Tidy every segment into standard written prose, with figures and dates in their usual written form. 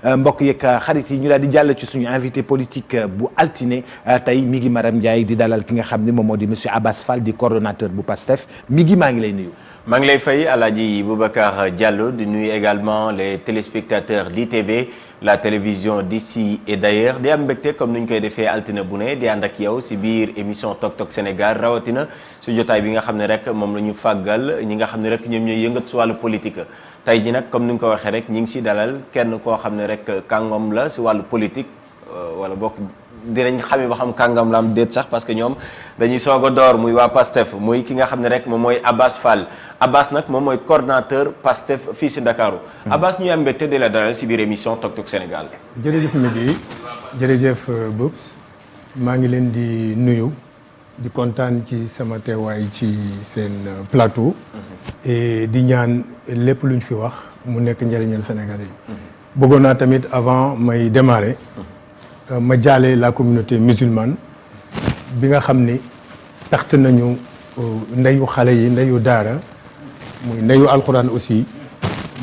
mbokk yeeg xarit yi ñu daal di jàll ci suñu invité politique bu altine tey mi ngi Maram Ndiaye di dalal ki nga xam ne moom moo di monsieur Abass Fall di coordonnateur bu PASTEF mi ngi maa ngi lay nuyu. maa ngi lay fay Alaaji Boubacar Diallo di nuyu également les téléspectateurs d'ITV la télévision d'ici et d'ailleurs di am mbégte comme ni ñu koy defee altine bu ne di ànd ak yow si biir émission Tok Tok Sénégal rawatina su jotaay bi nga xam ne rek moom la ñu fàggal ñi nga xam ne rek ñoom ñooy yëngat si wàllu politique. tey ji nag comme ni nga ko waxee rek ñi ngi si dalal kenn koo xam ne rek kàngam la si wàllu politique wala bokk dinañ xamee ba xam kàngam la am déet sax parce que ñoom dañuy soog a door muy waa PASTEF muy ki nga xam ne rek moom mooy Abass Fall Abass nag moom mooy coordonnateur PASTEF fii si Ndakaaru Abass ñuy am mbégte di la dalal si biir émission Tok Tok Sénégal. jërëjëf Migui jërëjëf Boubs maa ngi leen di nuyu di kontaan ci sama teewaay ci seen plateau et di ñaan lépp luñ fi wax mu nekk njëriñal Sénégalais yi bëggoon naa tamit avant may démarrer ma jaale la communauté musulmane bi nga xam ni taxt nañu ndeyu xale yi ndeyu daara muy ndeyu alxuraan aussi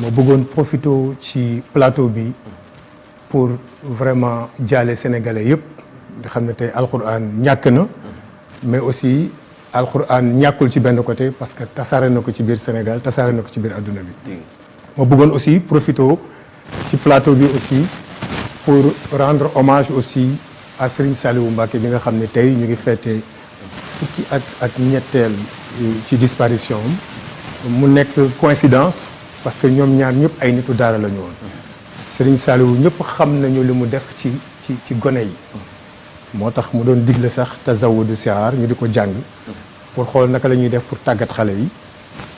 ma bëggoon profité ci plateau bi pour vraiment jaale sénégalais yëpp nga xam ne tey alxuraan ñàkk na mais aussi alxuraan ñàkkul ci benn côté parce que tasaare na ko ci biir Sénégal tasaare na ko ci biir adduna bi ma bëggoon aussi profité ci plateau bi aussi pour rendre hommage aussi à Serigne Saliou Mbacké bi nga xam ne tey ñu ngi fêté fukki ak ñetteel ci disparition mu nekk coïncidence parce que ñoom ñaar ñëpp ay nitu daara la ñu woon Serigne Saliou ñëpp xam nañu li mu def ci gone yi moo tax mu doon digle sax tazawudu sihaar ñu di ko jàng pour xool naka la ñuy def pour tàggat xale yi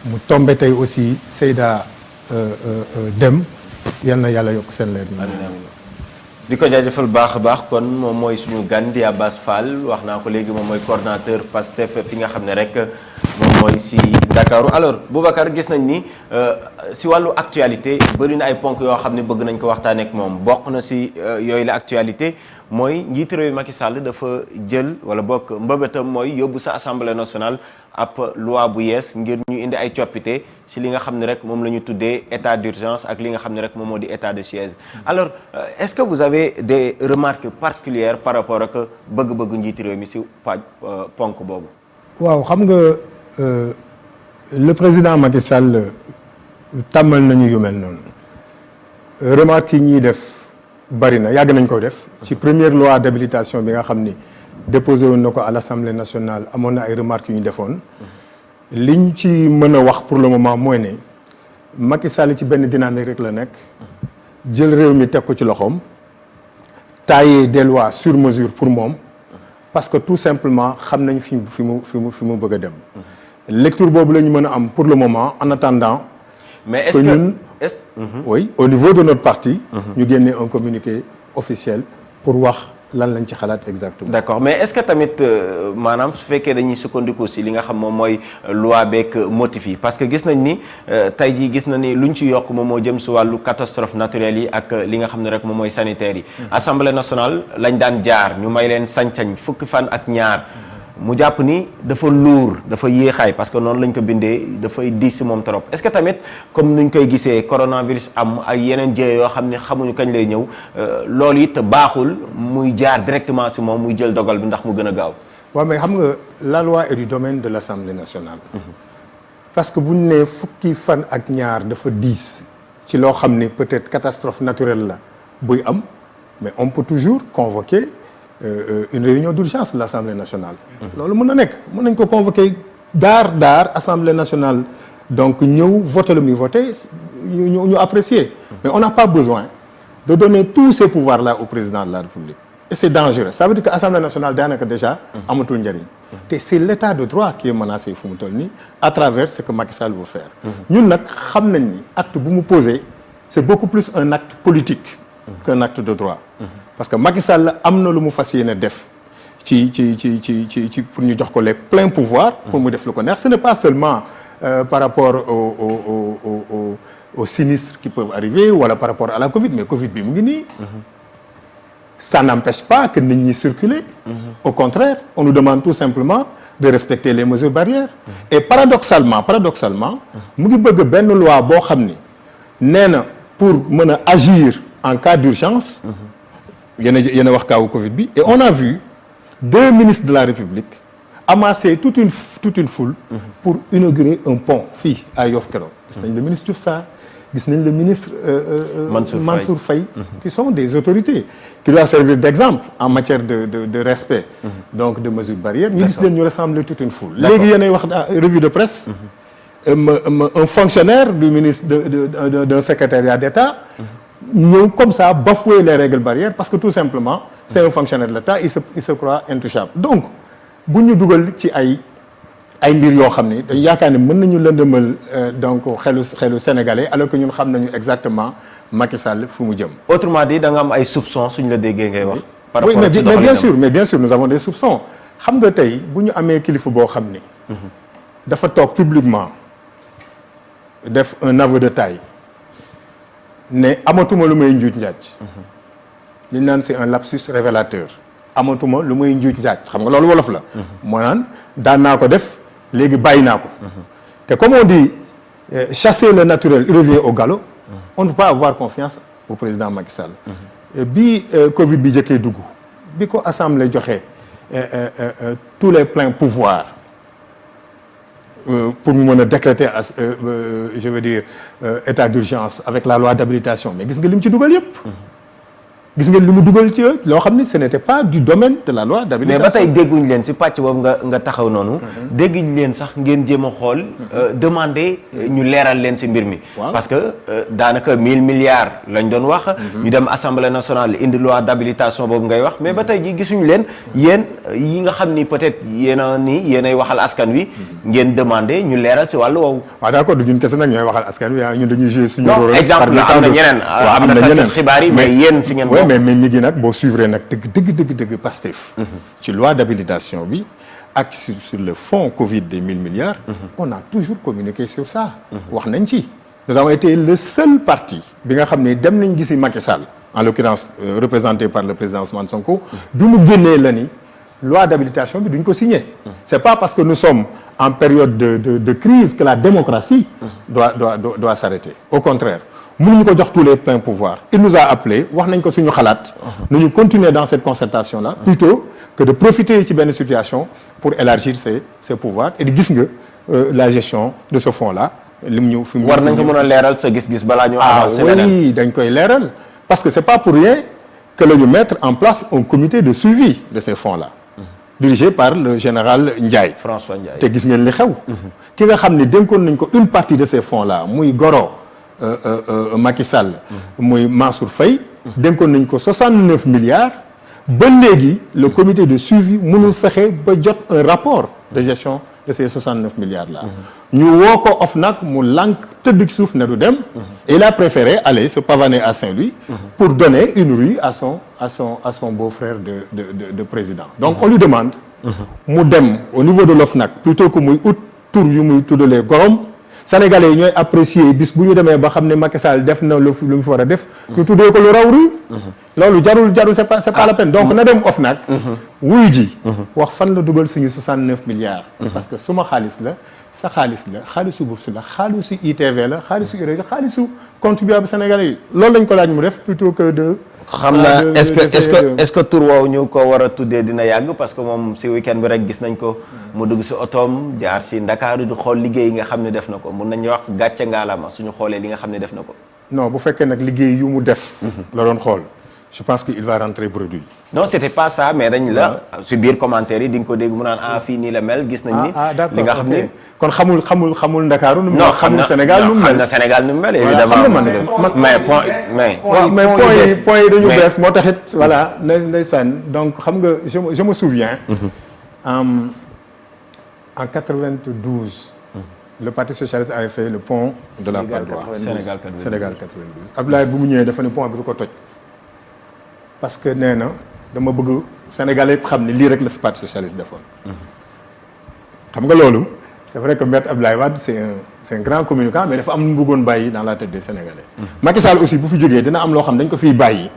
mu tombé tey aussi Seyda dem yal na yàlla yokk seen leer di ko jaajëfal baax a baax kon moom mooy suñu gan di Abass Fall wax naa ko léegi moom mooy coordonnateur PASTEF fi nga xam ne rek moom mooy si Dakar alors Boubacar gis nañ ni si wàllu actualité bëri na ay ponk yoo xam ne bëgg nañ ko waxtaanee ak moom bokk na si yooyu la actualité mooy njiitu réew Macky Sall dafa jël wala bokk mbëbëtam mooy yóbbu sa assemblée nationale ab loi bu yees ngir ñu indi ay coppite ci li nga xam ne rek moom la ñu tuddee état d'urgence ak li nga xam ne rek moom moo di état de siège alors est-ce que vous avez des remarques particulières par rapport ak bëgg-bëgg njiitu réew mi ci ponk boobu. waaw xam nga le président Macky Sall tàmmal nañu yu mel noonu remarques yi ñuy def bari na yàgg nañ ko def ci première loi d'habilitation bi nga xam ni déposé woon na ko à l'Assemblée nationale amoon na ay remarques yu ñu defoon liñ ci mën a wax pour le moment mooy ne Macky Sall ci benn dynamique rek la nekk jël réew mi teg ko ci loxoom tailler des lois sur mesure pour moom parce que tout simplement xam nañ fi mu bëgg a dem lecture boobu la ñu mën a am pour le moment en attendant mais est-ce que ñun oui au niveau de notre parti ñu génnee un communiqué officiel pour wax lan lañ ci xalaat exactement. d'accord mais est-ce que tamit maanaam su fekkee dañuy sukkandiku si li nga xam moom mooy loi beeg motif yi parce que gis nañ ni tey jii gis na ni luñ ci yokk moom moo jëm si wàllu catastrophe naturelle yi ak li nga xam ne rek moom mooy sanitaire yi. Assemblée nationale lañ daan jaar ñu may leen sañ-sañ fukki fan ak ñaar mu jàpp ni dafa luur dafa yéexaay parce que noonu lañ ko bindee dafay diis si moom trop est-ce que tamit comme nuñ koy gisee coronavirus am ay yeneen jëye yoo xam ne xamuñu kañ lay ñëw loolu it baaxul muy jaar directement si moom muy jël dogal bi ndax mu gën a gaaw. waaw mais xam nga la loi est du domaine de l'Assemblée nationale. parce que bu ñu nee fukki fan ak ñaar dafa diis ci loo xam ne peut-être catastrophe naturelle la buy am mais on peut toujours convoquer. Une réunion d'urgence de l'Assemblée nationale. loolu mën na nekk mën nañ ko convoquer daar Assemblée nationale donc ñëw voter lu muy voter ñu apprécier. mais on n'a pas besoin de donner tous ces pouvoirs-là au président de la République. et c'est dangereux ça veut dire que Assemblée nationale daanaka déjà amatul njëriñ. te c'est l'état de droit qui est menacé fu mu toll nii à travers ce que Macky Sall veut faire. ñun nag xam nañ ni acte bu mu posé c'est beaucoup plus un acte politique. qu'un acte de droit. parce que Macky Sall am na lu mu fas yéene def ci pour ñu jox ko les pleins pouvoirs. pour mu def lu ko neex ce n'est pas seulement par rapport aux sinistres qui peuvent arriver wala par rapport à la Covid mais Covid bi mu ngi nii. ça n'empêche pas que nit ñi circuler. au contraire on nous demande tout simplement de respecter les mesures barrières. et paradoxalement mu ngi bëgg benn loi boo xam ni nee na pour mën a agir. en cas d'urgence yéen a wax kaawu Covid bi et on a vu 2 ministres de la République amasser toute une foule pour inaugurer un pont fii à Yoff keroog gis nañ le ministre Diouf Sarr gis nañ le ministre Mansour Faye qui sont des autorités qui doivent servir d'exemple en matière de respect donc de mesures barrières ñu gis leen ñu rassembler toute une foule léegi yéenay wax revue de presse un fonctionnaire du ministre d'un secrétariat d'État ñëw comme ça bafouer les règles barrières parce que tout simplement c'est un fonctionnaire de l'État il se croit intouchable donc bu ñu dugal ci ay mbir yoo xam ne dañu yaakaar ne mën nañu lëndëmal donc xelu sénégalais alors que ñun xam nañu exactement Macky Sall fu mu jëm. autrement dit da nga am ay soupçons suñ la déggee ngay wax. par oui rapport mais bien sûr nous avons des soupçons xam nga tey bu ñu amee kilifa boo xam ni. dafa toog publiquement def un aveu de taille ne amatuma lu may njuuj njaaj. li ñu naan c'est un lapsus révélateur. amatuma lu may njuuj njaaj xam nga loolu wolof la. moo naan daan naa ko def léegi bàyyi naa ko. te comme on dit chasser le naturel il revient au galop. on ne peut pas avoir confiance au président Macky Sall. bi Covid bi jëkkee dugg bi ko assemblée joxe tous les pleins pouvoirs pour mu mën a décréter je veux dire état d'urgence avec la loi d'habilitation mais gis nga li mu ci dugal yëpp. gis ngeen li mu dugal ci loo xam ni ce n'était pas du domaine de la loi d'habilitation. mais ba tey dégguñu leen si pàcc boobu nga taxaw noonu. dégguñu leen sax ngeen jéem a xool demander ñu leeral leen si mbir mi. parce que daanaka 1000 milliards lañ doon wax. ñu dem assemblée nationale indi loi d'habilitation boobu ngay wax mais ba tey ji gisuñu leen yéen yi nga xam ni peut-être yéenay waxal askan wi. ngeen demander ñu leeral si wàllu woowu. waaw d'accord du ñun kese nag ñooy waxal askan wi ñun dañuy jouer suñu rôle. non exemple am na ñeneen am na ñeneen xibaar yi mais yéen si ngeen. mais mi ngi nag boo suivre nag dëgg Pastef ci loi d'habilitation bi ak sur le fonds Covid des 1000 milliards on a toujours communiqué sur ça wax nañ ci nous avons été le seul parti bi nga xam ne dem nañ gisi Macky Sall en l'occurrence représenté par le président Ousmane Sonko bi mu génnee la ni loi d'habilitation bi duñ ko signer c'est pas parce que nous sommes en période de crise que la démocratie doit s'arrêter au contraire mënuñu ko jox tous les pleins pouvoirs il nous a appelé wax nañ ko suñu xalaat nañu continuer dans cette concertation là plutôt que de profiter ci benn situation pour élargir ses pouvoirs et di gis nga la gestion de ce fonds là lim ñu fi war nañ ko mën a leeral sa gis-gis balaa ñu avancer oui dañ koy leeral parce que c'est pas pour rien que la ñu mettre en place un comité de suivi de ces fonds là dirigé par le général Ndiaye François Ndiaye te gis ngeen li xew ki nga xam ne dénkoon nañ ko une partie de ces fonds là muy Goro Macky Sall muy Mansour Faye dénkoon nañ ko 69 milliards ba léegi le comité de suivi mënul fexe ba jot un rapport de gestion de ces 69 milliards là ñu woo ko OFNAC mu lànk tëdd ci suuf ne du dem et il a préféré aller se pavaner à Saint-Louis pour donner une rue à son beau-frère de président donc on lui demande mu dem au niveau de l'OFNAC plutôt que muy ut tur yu muy tuddalee gorom Sénégalais yi ñooy apprécier bis bu ñu demee ba xam ne Macky Sall def na lu mu fi war a def. ñu tuddee ko lu raw ru. loolu jarul c'est pas la peine donc na dem OFNAC. wuyu ji. wax fan la dugal suñu 69 milliards. parce que suma xaalis la sa xaalis la xaalisu Bourse la xaalisu ITV la xaalisu UREJ xaalisu contribuable sénégalais yi loolu lañ ko laaj mu def plutôt que de. xam naa est-ce que tur woowu ñu ko war a tuddee dina yàgg parce que moom si week-end bi rek gis nañ ko mu dugg si otoom jaar si Ndakaaru di xool liggéey yi nga xam ne def na ko mun nañu wax gàcce ngaalama suñu xoolee li nga xam ne def na ko. non bu fekkee nag liggéey yu mu def. la doon xool je pense que il va rentrer bredouille. non c'était pas ça mais dañ la si biir commentaire yi di nga ko dégg mu naan fii nii la mel gis nañ ni. li nga xam ni kon xamul Ndakaaru nu mu mel. xamul Sénégal nu mu mel xam na Sénégal nu mu mel évidemment mais point yi dañu bees moo taxit voilà ndeysaan donc xam nga je me souviens en 92 le Parti socialiste avait fait le pont de la Patte d'Oie Sénégal 92 Abdoulaye bu mu ñëwee dafa ne pont bi du ko toj parce que nee na dama bëgg Sénégalais yëpp xam ne lii rek la fi Parti socialiste defoon xam nga loolu c'est vrai que Maître Abdoulaye Wade c'est un grand communicant mais dafa am nu mu bëggoon bàyyi dans la tête des Sénégalais Macky Sall aussi bu fi jógee dina am loo xam dañ ko fiy bàyyi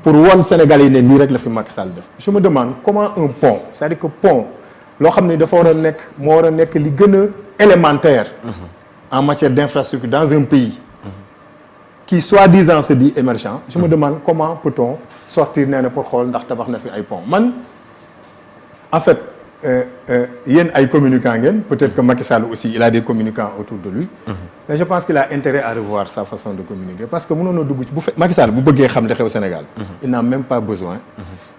pour won Sénégalais yi ne lii rek la fi Macky Sall def je me demande comment un pont c'est-à-dire que pont loo xam ne dafa war a nekk li gën a élémentaire en matière d'infrastructure dans un pays qui soi-disant se dit émergent je me demande comment peut-on sortir nee na pour xool ndax tabax na fi ay pont man en fait yéen ay communicants ngeen peut-être que Macky Sall aussi il a des communicants autour de lui mais je pense qu'il a intérêt à revoir sa façon de communiquer parce que mënoon na dugg ci bu fe Macky Sall bu bëggee xam li xew Sénégal il n'a même pas besoin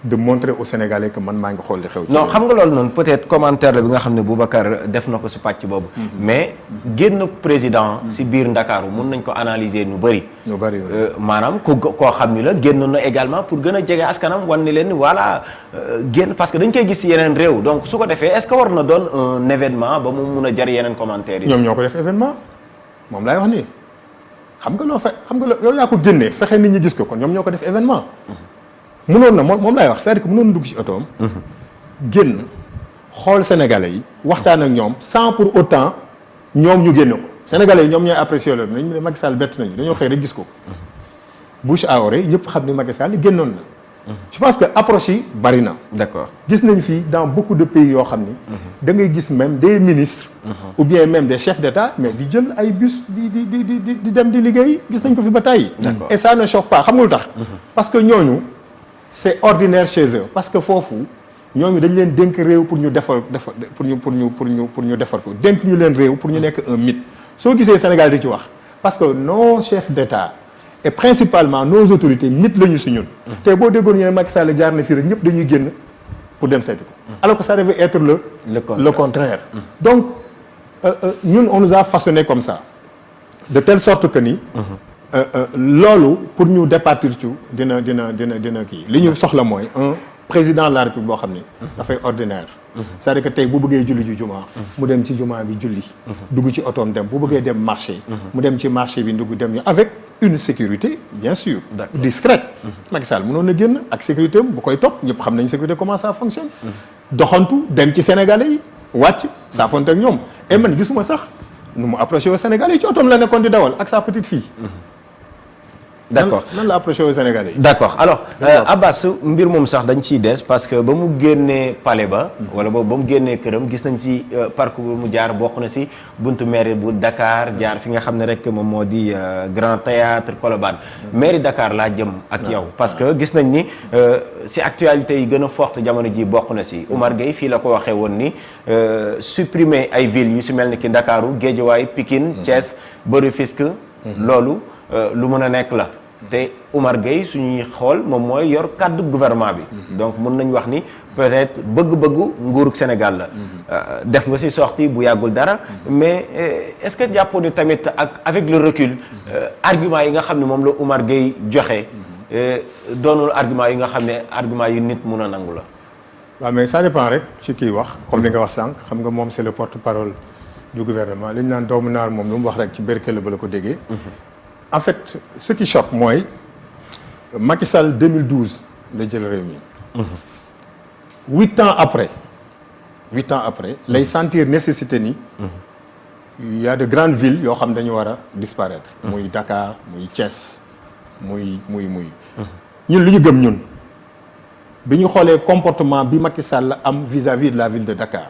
de montrer aux Sénégalais que man maa ngi xool li xew non xam nga loolu noonu peut-être commentaire la bi nga xam ne Boubacar def na ko si pàcc boobu mais génn président si biir Ndakaaru mun nañ ko analyser nu bëri maanaam koo xam ni la génn na également pour gën a jege askanam wan ni leen ni voilà génn parce que dañ koy gis si yeneen réew donc su ko defee est-ce que war na doon un événement ba mu mun a jar yeneen commentaires yi ñoom ñoo ko def événement moom laay wax nii xam nga loo xam nga yow yaa ko génnee fexe nit ñi gis ko kon ñoom ñoo ko def événement mënoon na moom laay wax c'est-à-dire que mënoon na dugg ci otoom génn xool sénégalais yi waxtaan ak ñoom sans pour autant ñoom ñu génne ko sénégalais yi ñoom ñooy apprécier loolu nañu ne Macky Sall bett nañu dañoo xëy rek gis ko bouche à oreille ñëpp xam ni Macky Sall génnoon na je pense que approche yi bari na d'accord gis nañu fii dans beaucoup de pays yoo xam ni da ngay gis même des ministres ou bien même des chefs d'État mais di jël ay bus di dem di liggéey gis nañ ko fi ba tàyyi et ça ne choque pas xam nga lu tax parce que ñooñu c'est ordinaire chez eux parce que foofu ñooñu dañ leen dénk réew pour ñu defar pour ñu defar ko dénk ñu leen réew pour ñu nekk un mythe soo gisee Sénégal di ci wax parce que nos chefs d'État et principalement nos autorités mythe la ñu si ñun te boo déggoon ñu ne Macky Sall jaar na fii rek ñëpp dañuy génn pour dem seeti ko alors que ça devait être le contraire donc ñun on nous a façonné comme ça de telle sorte que ni loolu pour ñu départir ci dina kii li ñu soxla mooy un président de la République boo xam ni dafay ordinaire c'est-à-dire que tey bu bëggee julli ji jumaa mu dem ci jumaa bi julli dugg ci otoom dem bu bëggee dem marché mu dem ci marché bi dugg dem ñu avec une sécurité bien sûr discrète Macky Sall mënoon na génn ak sécurité am bu koy topp ñëpp xam nañ sécurité comment ça fonctionne doxantu dem ci Sénégalais yi wàcc saa fonte ak ñoom et man gisuma sax nu mu approché aux Sénégalais yi ci otoom la nekkoon di dawal ak sa petite fille d'accord nan la approché aux Sénégalais yi d'accord alors Abbas mbir moom sax dañ ciy des parce que ba mu génnee palais ba wala boobu ba mu génnee këram gis nañ ci parcours bu mu jaar bokk na si buntu mairie bu Dakar jaar fi nga xam ne rek moom moo di Grand Théâtre Colobane mairie Dakar laa jëm ak yow parce que gis nañ ni si actualité yi gën a forte jamono ji bokk na si Oumar Gueye fii la ko waxee woon ni supprimer ay villes yu si mel ni ki Ndakaaru Guédiawaye Pikine Thiès ba Rufisque loolu lu mën a nekk la te Oumar Gueye suñuy xool moom mooy yor kàddu gouvernement bi donc mën nañu wax ni peut-être bëgg-bëggu nguurug Sénégal la def nga ci sortie bu yàggul dara mais est-ce que jàppoo ni tamit avec le recul argument yi nga xam ne moom la Oumar Gueye joxe doonul argument yi nga xam ne argument yi nit mun a nangu la waaw mais ça dépend rek ci kii wax comme li nga wax sànq xam nga moom c'est le porte-parole du gouvernement li ñu naan doomu naar moom lu mu wax rek ci berkele ba la ko déggee en fait ce qui choque mooy Macky Sall 2012 la jël réew mi 8 ans après lay sentir nécessité ni il y a de grandes villes yoo xam dañu war a disparaître muy Dakar muy Thiès muy ñun li ñu gëm ñun bi ñu xoolee comportement bi Macky Sall am vis-à-vis de la ville de Dakar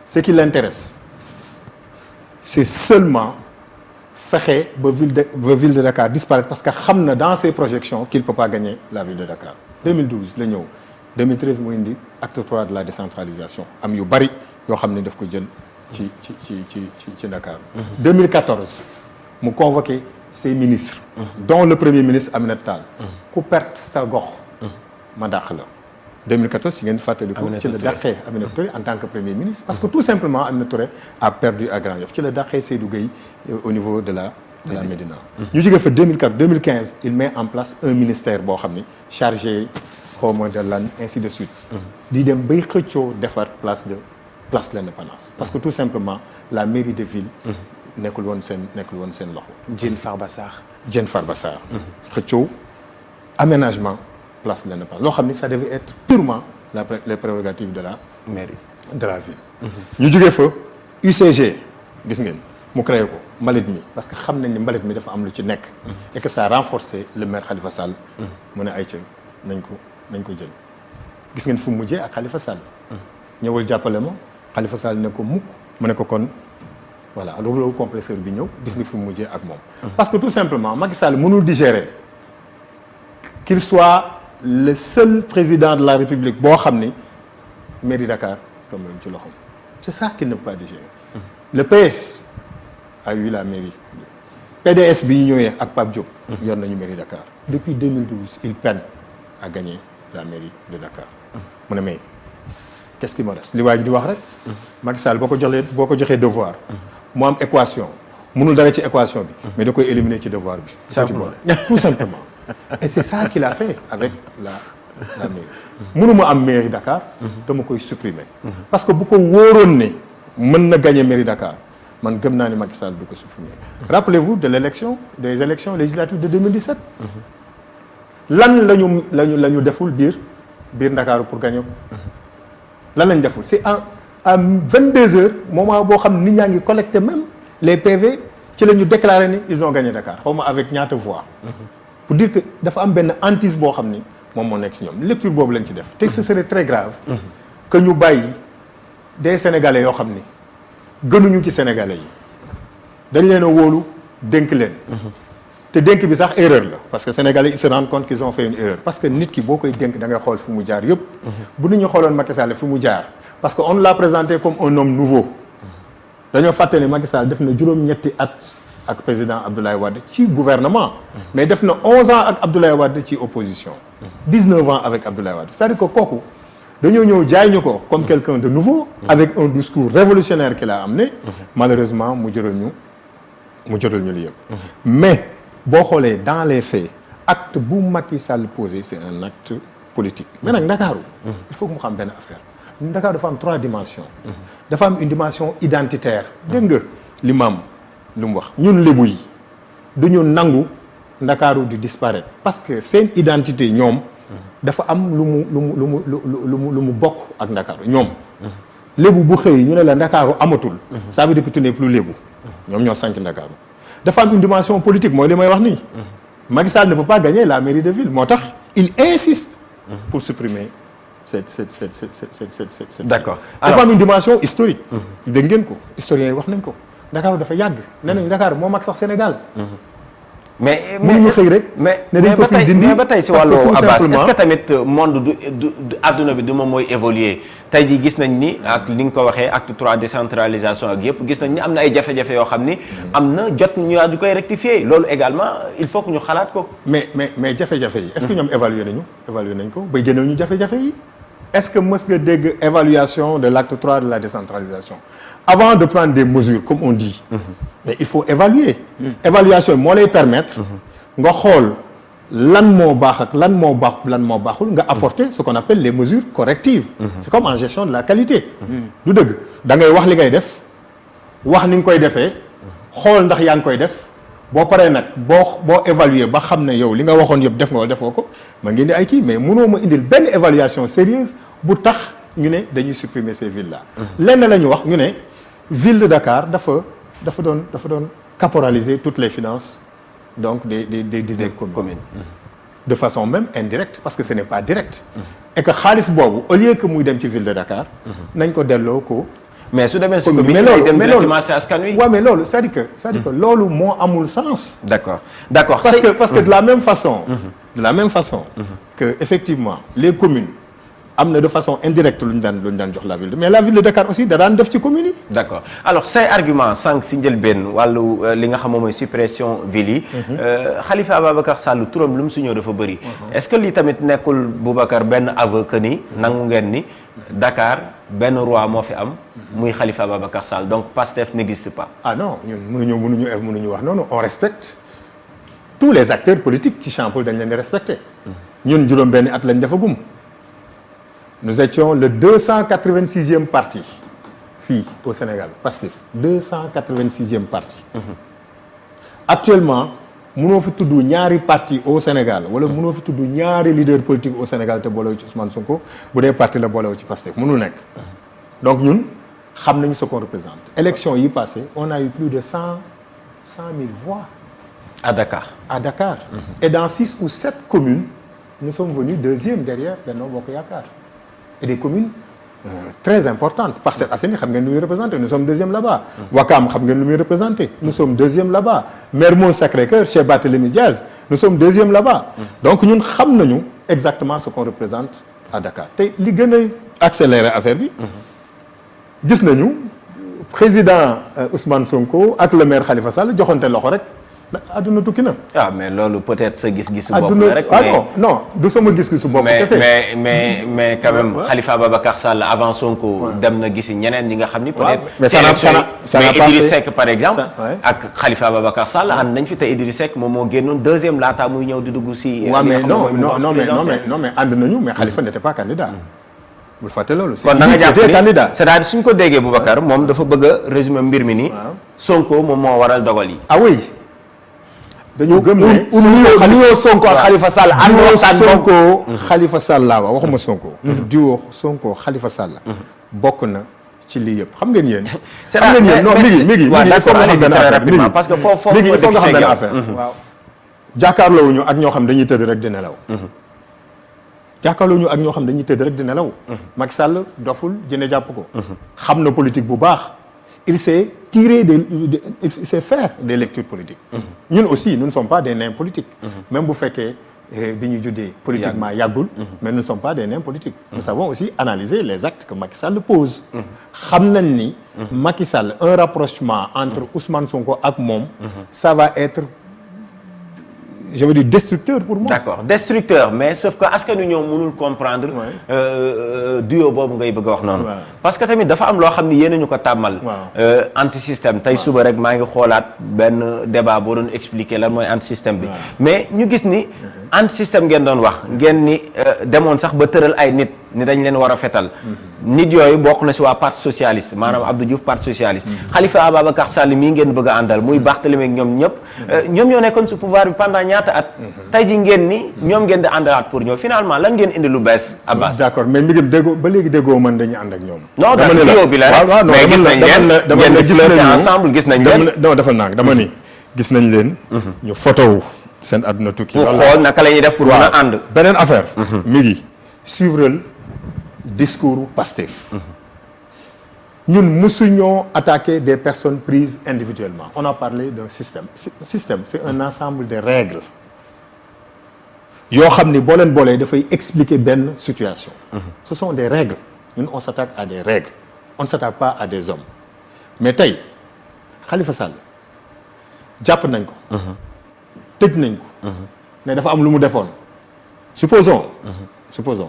ce qui l'intéresse c'est seulement fexe ba ville de Dakar disparaître parce que xam na dans ses projections qu'il ne peut pas gagner la ville de Dakar 2012 la ñëw 2013 mu indi acte 3 de la décentralisation am yu bari yoo xam ne daf ko jël ci Dakar 2014 mu convoqué ses ministres dont le premier ministre Aminata Tall ku perte sa gox ma dàq la 2014 ci ngeen fàttaliku ci la dàqee Aminata Touré en tant que premier ministre parce que tout simplement Aminata Touré a perdu à Grand Yoff ci la dàqee Seydou Gueye au niveau de la Médina ñu jógee fa 2015 il met en place un ministère boo xam ni chargé xawma de lan ainsi de suite di dem bay xëccoo defar place de l'Indépendance parce que tout simplement la mairie de ville nekkul woon seen loxo Diène Farba Sarr xëccoo aménagement place de l'Indépendance loo xam ni ça devait être purement les prérogatives de la mairie de la ville ñu jógee fa UCG gis ngeen mu créé ko mbalit mi parce que xam nañ ni mbalit mi dafa am lu ci nekk et que ça a renforcé le maire Khalifa Sall mu ne ay ca nañ ko jël gis ngeen fu mujjee ak Khalifa Sall ñëwal jàppale ma Khalifa Sall ne ko mukk mu ne ko kon voilà rouleau compresseur bi ñëw gis nga fi mu mujjee ak moom. parce que tout simplement Macky Sall mënul digérer qu'il soit le seul président de la République boo xam ni mairie Dakar tombé ci loxoom. c'est ça qu'il ne peut pas digérer. le PS a eu la mairie. PDS bi ñu ñëwee ak Pape Diop. yor nañu mairie Dakar. depuis 2012 il peine à gagner la mairie de Dakar. mu ne mais qu'est-ce qui me reste li waa ji di wax rek. Macky Sall boo ko joxee devoir. mu am équation mënul dara ci équation bi. mais da koy éliminer ci devoir bi. simplement tout simplement. et c'est ça qu'il a fait avec la mairie. mënuma am mairie Dakar. dama koy supprimer. parce que bu ko wóoroon ne mën na gagner mairie Dakar man gëm naa ne Macky Sall du ko supprimer. rappelez-vous des élections législatives de 2017. lan la ñu deful biir Ndakaaru pour gagner ko. lan lañ deful c'est à 22 heures moment boo xam nit ñaa ngi collecté même les PV ci la ñu déclaré ni ils ont gagné Dakar xaw ma avec ñaata voix. pour dire que dafa am benn hantise boo xam ni moom moo nekk ci ñoom lecture boobu lañ ci def. te ce serait très grave. que ñu bàyyi des Sénégalais yoo xam ni gënuñu ci Sénégalais yi dañ leen a wóolu dénk leen. te dénk bi sax erreur la parce que Sénégalais ils se rendent compte qu'ils ont fait une erreur parce que nit ki boo koy dénk da ngay xool fi mu jaar yëpp. bu nit ñu xooloon Macky Sall fi mu jaar parce que on l'a présenté comme un homme nouveau. dañoo fàtte ne Macky Sall def na juróom-ñetti at ak président Abdoulaye Wade ci gouvernement. mais def na 11 ans ak Abdoulaye Wade ci opposition. 19 ans avec Abdoulaye Wade c'est-à-dire que kooku dañoo ñëw jaay ñu ko comme quelqu'un de nouveau. avec un discours révolutionnaire qu'il a amené. malheureusement mu jural ñu li yëpp. mais boo xoolee dans les faits acte bu Macky Sall posé c'est un acte politique. mais nag Ndakaaru il faut que mu xam benn affaire. Ndakaaru dafa am 3 dimensions. dafa am une dimension identitaire. dégg nga li maam lu mu wax ñun lébu yi duñu nangu Ndakaaru di disparaître parce que seen identité ñoom. dafa am lu mu bokk ak Ndakaaru ñoom. lébu bu xëy ñu ne la Ndakaaru amatul. ça veut dire que tu n'es plus lébu. ñoom ñoo sànq Ndakaaru. dafa am une dimension politique mooy li may wax nii. Macky Sall ne peut pas gagner la mairie de ville moo tax il insiste. pour supprimer cette. d'accord dafa am une dimension historique. dégg ngeen ko historiens yi wax nañ ko. Dakar dafa yàgg. nee nañ Dakar moo mag sax Sénégal. mais mënuñu xëy rek. mais ba tey si wàllu Abbas est-ce que tamit monde du adduna bi du moom mooy évoluer tey jii gis nañ ni ak li nga ko waxee acte 3 décentralisation ak yëpp gis nañ ni am na ay jafe-jafe yoo xam ni am na jot ñu di koy rectifier loolu également il faut que ñu xalaat ko. mais jafe-jafe yi. est-ce que ñoom évaluer nañ ko ba génnew ñu jafe-jafe yi. est-ce que mës nga dégg évaluation de l'acte 3 de la décentralisation avant de prendre des mesures comme on dit. mais il faut évaluer. évaluation moo lay permettre. nga xool lan moo baax ak lan moo baaxul nga apporter ce qu'on appelle les mesures correctives. c'est comme en gestion de la qualité. du dëgg da ngay wax li ngay def wax ni nga koy defee xool ndax yaa ngi koy def boo paree nag boo évaluer ba xam ne yow li nga waxoon yëpp def nga wala defoo ko ma ngi indi ay kii mais mënoo ma indil benn évaluation sérieuse bu tax ñu ne dañuy supprimer ces villes là. lenn la ñu wax ñu ne ville de Dakar dafa doon caporaliser toutes les finances donc des 19 communes. de façon même indirecte parce que ce n'est pas direct. et que xaalis boobu au lieu que muy dem ci ville de Dakar. nañ ko delloo ko. mais su demee si commune yi dem directement si askan wi. waaw mais loolu c'est-à-dire que loolu moo amul sens. d'accord parce que de la même façon. que effectivement les communes. am na de façon indirecte lu ñu daan jox la ville mais la ville de Dakar aussi da daan def ci commune yi. d'accord alors say argument sànq si njëlbeen wàllu li nga xam moom mooy suppression ville yi. Khalifa Ababacar Sall turam lu mu si ñëw dafa bëri. est-ce que lii tamit nekkul Boubacar benn aveu que ni nangu ngeen ni Dakar benn roi moo fi am. muy Khalifa Ababacar Sall donc Pastef n'existe pas. ah non ñun mënuñu wax noonu on respecte tous les acteurs politiques ci champ dañ leen di respecter. ñun juróom benn at lañ defagum. nous étions le 286e parti fii au Sénégal Pastef 286e parti. actuellement mënoo fi tudd ñaari parti au Sénégal wala mënoo fi tudd ñaari leader politique au Sénégal te boolewu ci Ousmane Sonko bu dee parti la boolewu ci Pastef mënul nekk. donc ñun xam nañu ce qu'on représente. élection yi passé on a eu plus de 100 000 voix. à Dakar. et dans 6 ou 7 communes nous sommes venus deuxième derrière Benno Bokk Yaakaar. et des communes très importante. Parcelles Assainies xam ngeen lu muy représenté nous sommes deuxième là-bas. Ouakam xam ngeen lu muy représenté nous sommes deuxième là-bas. Mermoz Sacré-Cœur chez Barthélémy Diaz nous sommes deuxième là-bas. donc ñun xam nañu exactement ce qu'on représente à Dakar te li gën a accélérer affaire bi. gis nañu président Ousmane Sonko ak le maire Khalifa Sall joxante loxo rek. adduna tukki na. mais loolu peut-être sa gis-gisu bopp la rek. non du sama gis-gisu bopp. kese mais quand même Khalifa Ababacar Sall avant Sonko. dem na gisi ñeneen ñi nga xam ni. peut-être mais Idriss Seck par exemple. ak Khalifa Ababacar Sall ànd nañ fi te Idriss Seck moom moo génnoon deuxième laata muy ñëw di dugg si. waaw mais non mais ànd nañu mais Khalifa n'était pas candidat. bul fàtte loolu. kon da nga jàpp ni c'est-à-dire suñ ko déggee Boubacar moom dafa bëgg a résumer mbir mi ni. Sonko moom moo waral dogal yi. ah oui. dañu gëm ne nuyoo Sonko ak Khalifa Sall ànd waxtaan Sonko Khalifa Sall laa wax waxuma Sonko. diwoo Sonko Khalifa Sall. bokk na ci lii yëpp xam ngeen yéen. xam ngeen yéen non mi ngi parce que foofu il faut nga xam benn affaire. waaw jàkkaarloowuñu ak ñoo xam dañuy tëdd rek di nelaw. jàkkaarloowuñu ak ñoo xam dañuy tëdd rek di nelaw. Macky Sall doful jëne jàpp ko. xam na politique bu baax. il sait tirer il sait faire des lectures politiques. ñun aussi nous ne sommes pas des nains politiques. même bu fekkee bi ñu juddee politiquement yàggul. mais nous ne sommes pas des nains politiques. nous savons aussi analyser les actes que Macky Sall pose. xam nañ ni. Macky Sall un rapprochement entre Ousmane Sonko ak moom. ça va être je veux dire destructeur pour moi. d'accord destructeur mais sauf que askan wi ñoom mënul comprendre. duo boobu ngay bëgg a wax noonu. parce que tamit dafa am loo xam ni yéen ñu ko tàmmal. anti système tey suba rek maa ngi xoolaat benn débat boo doon expliquer lan mooy anti système bi. mais ñu gis ni anti système ngeen doon wax. ngeen ni demoon sax ba tëral ay nit ni dañ leen war a fetal. nit yooyu bokk na si waa parti socialiste maanaam Abdou Diouf parti socialiste. Khalifa Ababacar Sall mii ngeen bëgg a àndal muy Barthélémy ak ñoom ñëpp. ñoom ñoo nekkoon su pouvoir bi pendant ñaata at. tey ji ngeen ni ñoom ngeen di àndalaat pour ñëw finalement lan ngeen indi lu bees. Abbas d'accord mais mi ngi déggoo ba léegi déggoo man dañuy ànd ak ñoom. non dafa trio bi la rek mais gis nañ leen ngeen di flirter ensemble gis nañ leen. non dafa naag dama ni gis nañ leen. ñu photo seen àdduna tukki. pour xool naka la ñuy def pour mën a ànd. beneen affaire. mi ngi suivre discours Pastef. ñun mësuñoo attaquer des personnes prises individuellement on a parlé d'un système c'est un ensemble de règles yoo xam ni boo leen boolee dafay expliquer benn situation. ce sont des règles ñun on s'attaque à des règles on ne s'attaque pas à des hommes mais tey Khalifa Sall jàpp nañ ko. tëj nañ ko. ne dafa am lu mu defoon. supposons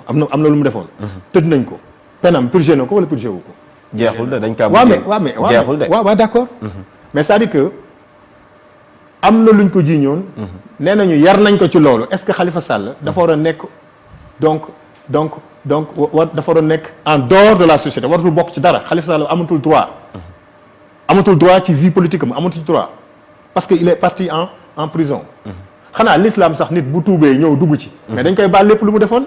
am na lu mu defoon. tëj nañ ko penam purgé na ko wala purgé wu ko. jeexul de dañ kaa jeexul de waaw d'accord. mais c'est-à-dire que am na luñ ko jiiñoon. nee nañu yar nañ ko ci loolu est-ce que Khalifa Sall dafa war a nekk donc dafa war a nekk en dehors de la société waratul bokk ci dara Khalifa Sall amatul droit ci vie politique am amatul droit parce que il est parti en prison. xanaa l'islam sax nit bu tuubee ñëw dugg ci. mais dañ koy baal lépp lu mu defoon.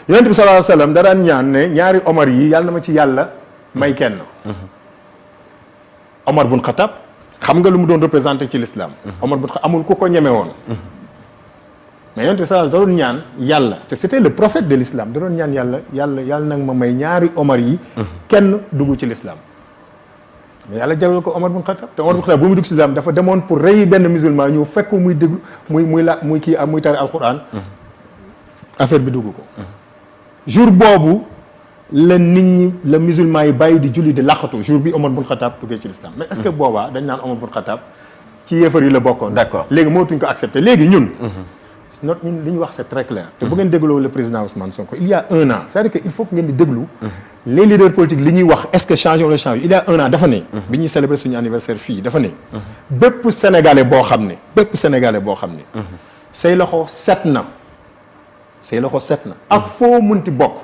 Yonent bi sallallahu alayhi wa sallam da daan ñaan ne ñaari Omar yi yàlla na ma ci yàlla may kenn. Omar bun Khattab xam nga lu mu doon représenté ci l'islam. Omar bun Khattab amul ku ko ñeme woon. mais Yonent bi sallallahu da doon ñaan yàlla te c'était le prophète de l'islam da doon ñaan yàlla nag ma may ñaari Omar yi. kenn dugg ci l'islam. mais yàlla jagleel ko Omar bun Khattab te Omar bun Khattab bu muy dugg ci l'islam dafa demoon pour rey benn musulman ñëw fekk muy déglu muy tari alquran. affaire bi dugg ko. jour boobu la nit ñi la musulman yi bàyyi di julli di laqatu jour bi Omar bun Khattab duggee ci l'islam mais est-ce que boobaa dañ naan Omar bun Khattab ci yéefar yi la bokkoon. d'accord léegi mootuñ ko accepter léegi ñun. ñun li ñu wax c'est très clair. te bu ngeen dégloo le président Ousmane Sonko il y a un an c'est-à-dire que il faut que ngeen di déglu. les leaders politiques li ñuy wax est-ce que changé wala changé il y a un an dafa ne. bi ñuy célébrer suñu anniversaire fii dafa ne. bépp sénégalais boo xam ne. say loxo set na. ak foo munti bokk.